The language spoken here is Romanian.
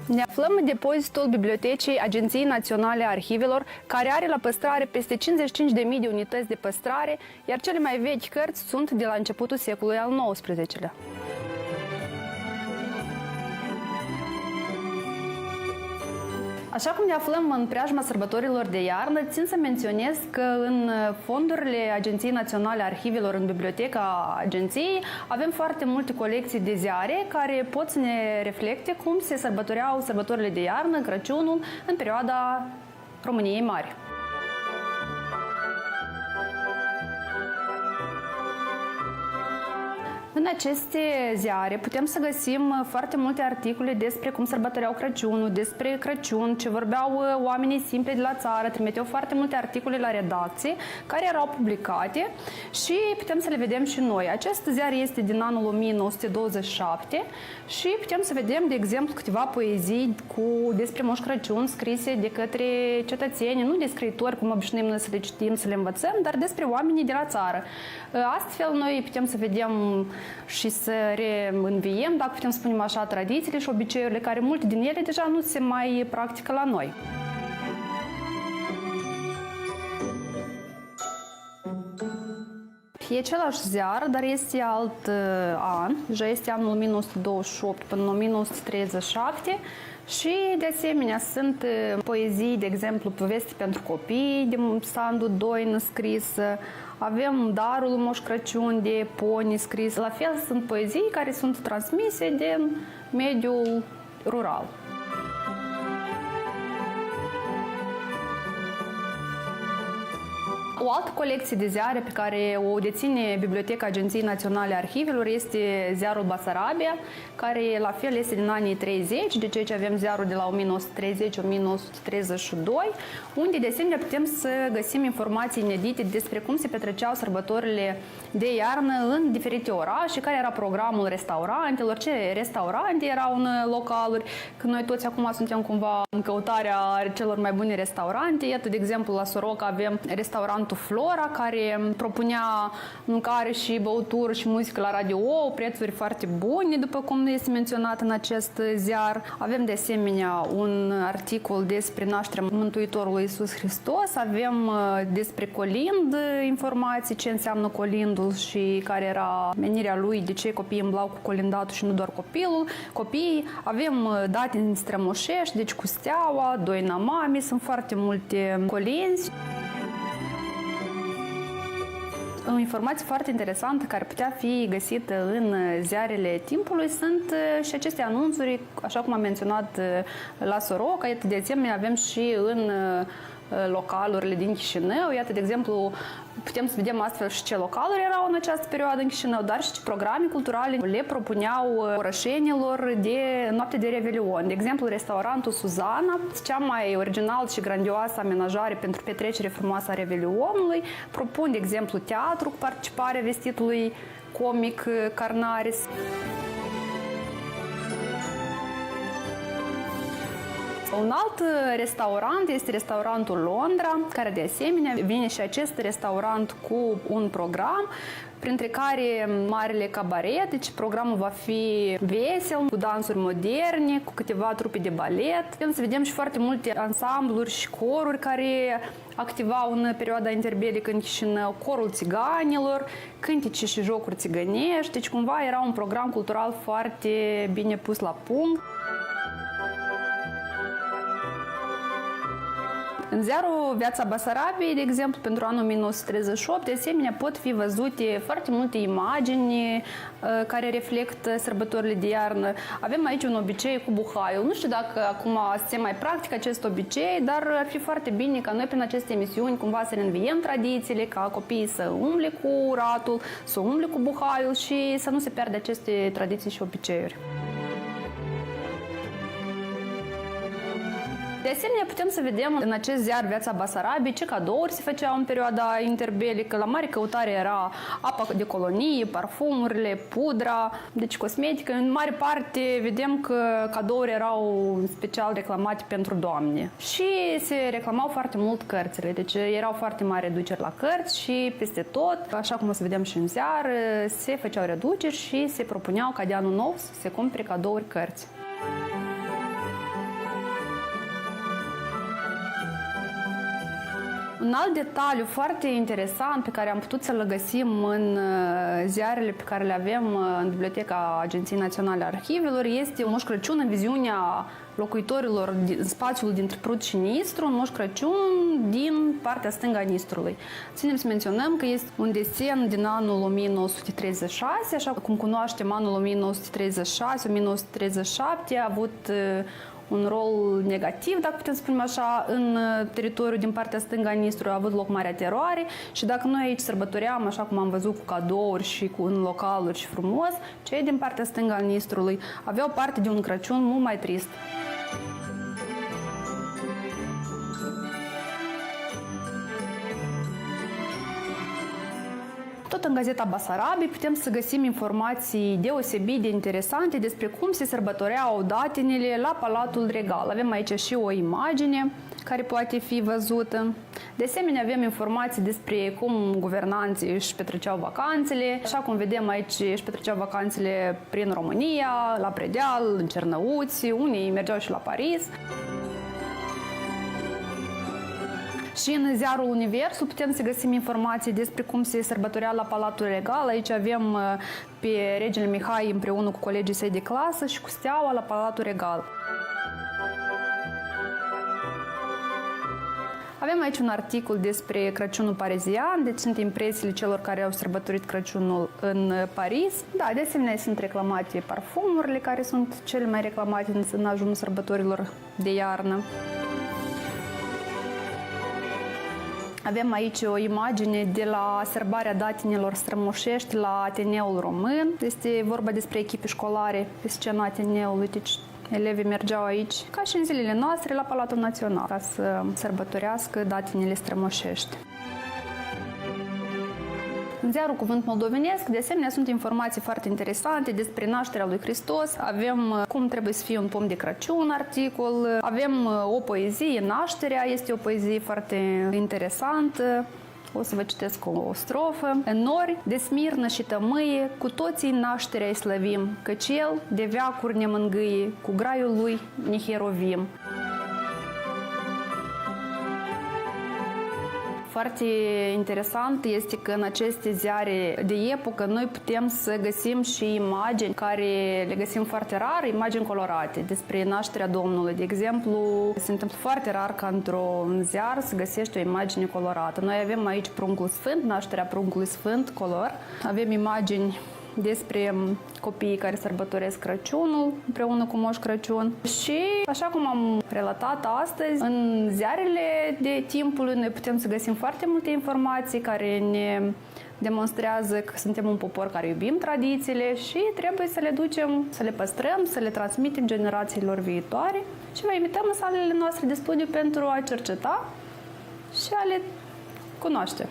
Ne aflăm în depozitul Bibliotecii Agenției Naționale a Arhivelor, care are la păstrare peste 55.000 de unități de păstrare, iar cele mai vechi cărți sunt de la începutul secolului al XIX-lea. Așa cum ne aflăm în preajma sărbătorilor de iarnă, țin să menționez că în fondurile Agenției Naționale a Arhivelor, în biblioteca agenției, avem foarte multe colecții de ziare care pot să ne reflecte cum se sărbătoreau sărbătorile de iarnă, Crăciunul, în perioada României Mari. În aceste ziare putem să găsim foarte multe articole despre cum sărbătoreau Crăciunul, despre Crăciun, ce vorbeau oamenii simpli de la țară, trimiteau foarte multe articole la redacție care erau publicate și putem să le vedem și noi. Acest ziar este din anul 1927 și putem să vedem, de exemplu, câteva poezii despre Moș Crăciun scrise de către cetățeni, nu de scriitori, cum obișnuim noi să le citim, să le învățăm, dar despre oamenii de la țară. Astfel, noi putem să vedem și să reînviem, dacă putem să spunem așa, tradițiile și obiceiurile, care multe din ele deja nu se mai practică la noi. E același ziar, dar este alt an, deja este anul 1928 până în 1937 și de asemenea sunt poezii, de exemplu, Poveste pentru copii de Sandu Doină scrisă, avem Darul lui Moș Crăciun de Poni scris. La fel sunt poezii care sunt transmise din mediul rural. O altă colecție de ziare pe care o deține Biblioteca Agenției Naționale a Arhivelor este ziarul Basarabia, care la fel este din anii 30, de ceea ce avem ziarul de la 1930-1932, unde de asemenea putem să găsim informații inedite despre cum se petreceau sărbătorile de iarnă în diferite orașe, care era programul restaurantelor, ce restaurante erau în localuri, că noi toți acum suntem cumva în căutarea celor mai bune restaurante. Iată, de exemplu, la Soroca avem restaurantul Flora, care propunea mâncare și băutură și muzică la radio, prețuri foarte bune, după cum este menționat în acest ziar. Avem de asemenea un articol despre nașterea Mântuitorului Iisus Hristos, avem despre colind informații, ce înseamnă colindul și care era menirea lui, de ce copiii îmblau cu colindatul și nu doar copiii. Avem date în strămoșești, deci cu steaua, Doina Mami, sunt foarte multe colinzi. O informație foarte interesantă care putea fi găsită în ziarele timpului sunt și aceste anunțuri, așa cum am menționat la Soroca. Iată, de asemenea, avem și în localurile din Chișinău. Iată, de exemplu, putem să vedem astfel și ce localuri erau în această perioadă în Chișinău, dar și ce programe culturale le propuneau orășenilor de noapte de Revelion. De exemplu, restaurantul Suzana, cea mai originală și grandioasă amenajare pentru petrecere frumoasă a Revelionului, propun, de exemplu, teatru cu participarea vestitului comic Carnaris. Un alt restaurant este restaurantul Londra, care de asemenea vine și acest restaurant cu un program, printre care Marele Cabaret, deci programul va fi vesel, cu dansuri moderne, cu câteva trupe de balet. Putem să vedem și foarte multe ansambluri și coruri care activau în perioada interbelică în Chișinău, corul țiganilor, cântece și jocuri țigănești, deci cumva era un program cultural foarte bine pus la punct. În ziarul Viața Basarabiei, de exemplu, pentru anul 1938, de asemenea, pot fi văzute foarte multe imagini care reflectă sărbătorile de iarnă. Avem aici un obicei cu buhaiul. Nu știu dacă acum se mai practică acest obicei, dar ar fi foarte bine ca noi prin aceste emisiuni cumva să ne înviem tradițiile, ca copiii să umble cu ratul, să umble cu buhaiul și să nu se pierde aceste tradiții și obiceiuri. De asemenea, putem să vedem în acest ziar Viața Basarabiei ce cadouri se făceau în perioada interbelică. La mare căutare era apa de colonie, parfumurile, pudra, deci cosmetică. În mare parte vedem că cadouri erau special reclamate pentru doamne. Și se reclamau foarte mult cărțile, deci erau foarte mari reduceri la cărți și peste tot, așa cum o să vedem și în ziar, se făceau reduceri și se propuneau ca de anul nou să se cumpere cadouri cărți. Un alt detaliu foarte interesant pe care am putut să-l găsim în ziarele pe care le avem în Biblioteca Agenției Naționale a Arhivelor este Moș Crăciun în viziunea locuitorilor din spațiul dintre Prut și Nistru, un Moș Crăciun din partea stângă a Nistrului. Ținem să menționăm că este un desen din anul 1936, așa cum cunoaștem anul 1936-1937 a avut un rol negativ, dacă putem spune așa, în teritoriul din partea stângă a Nistrului a avut loc Marea Teroare și dacă noi aici sărbătoream, așa cum am văzut, cu cadouri și în localuri și frumos, cei din partea stângă a Nistrului aveau parte de un Crăciun mult mai trist. Tot în Gazeta Basarabiei putem să găsim informații deosebit de interesante despre cum se sărbătoreau datinile la Palatul Regal. Avem aici și o imagine care poate fi văzută. De asemenea, avem informații despre cum guvernanții își petreceau vacanțele. Așa cum vedem aici, își petreceau vacanțele prin România, la Predeal, în Cernăuți, unii mergeau și la Paris. Și în ziarul Universul putem să găsim informații despre cum se sărbătorea la Palatul Regal. Aici avem pe regele Mihai împreună cu colegii săi de clasă și cu steaua la Palatul Regal. Avem aici un articol despre Crăciunul parizian, deci sunt impresiile celor care au sărbătorit Crăciunul în Paris. Da, de asemenea sunt reclamate parfumurile care sunt cele mai reclamate în ajunul sărbătorilor de iarnă. Avem aici o imagine de la sărbarea datinilor strămoșești la Ateneul Român. Este vorba despre echipe școlare pe scena Ateneului, deci elevii mergeau aici, ca și în zilele noastre, la Palatul Național, ca să sărbătorească datinile strămoșești. În ziarul Cuvânt Moldovenesc, de asemenea, sunt informații foarte interesante despre nașterea lui Hristos. Avem cum trebuie să fie un pom de Crăciun, articol. Avem o poezie, Nașterea, este o poezie foarte interesantă. O să vă citesc o strofă. În nori de smirnă și tămâie, cu toții nașterea-i slăvim, căci el de veacuri ne mângâie, cu graiul lui ne hierovim. Foarte interesant este că în aceste ziare de epocă noi putem să găsim și imagini care le găsim foarte rar, imagini colorate despre nașterea Domnului. De exemplu, se întâmplă foarte rar ca într-un ziar să găsești o imagine colorată. Noi avem aici Pruncul Sfânt, nașterea Pruncului Sfânt, color. Avem imagini despre copiii care sărbătoresc Crăciunul împreună cu Moș Crăciun. Și, așa cum am relatat astăzi, în ziarele de timpului noi putem să găsim foarte multe informații care ne demonstrează că suntem un popor care iubim tradițiile și trebuie să le ducem, să le păstrăm, să le transmitem generațiilor viitoare și vă invităm în salele noastre de studiu pentru a cerceta și a le cunoaște.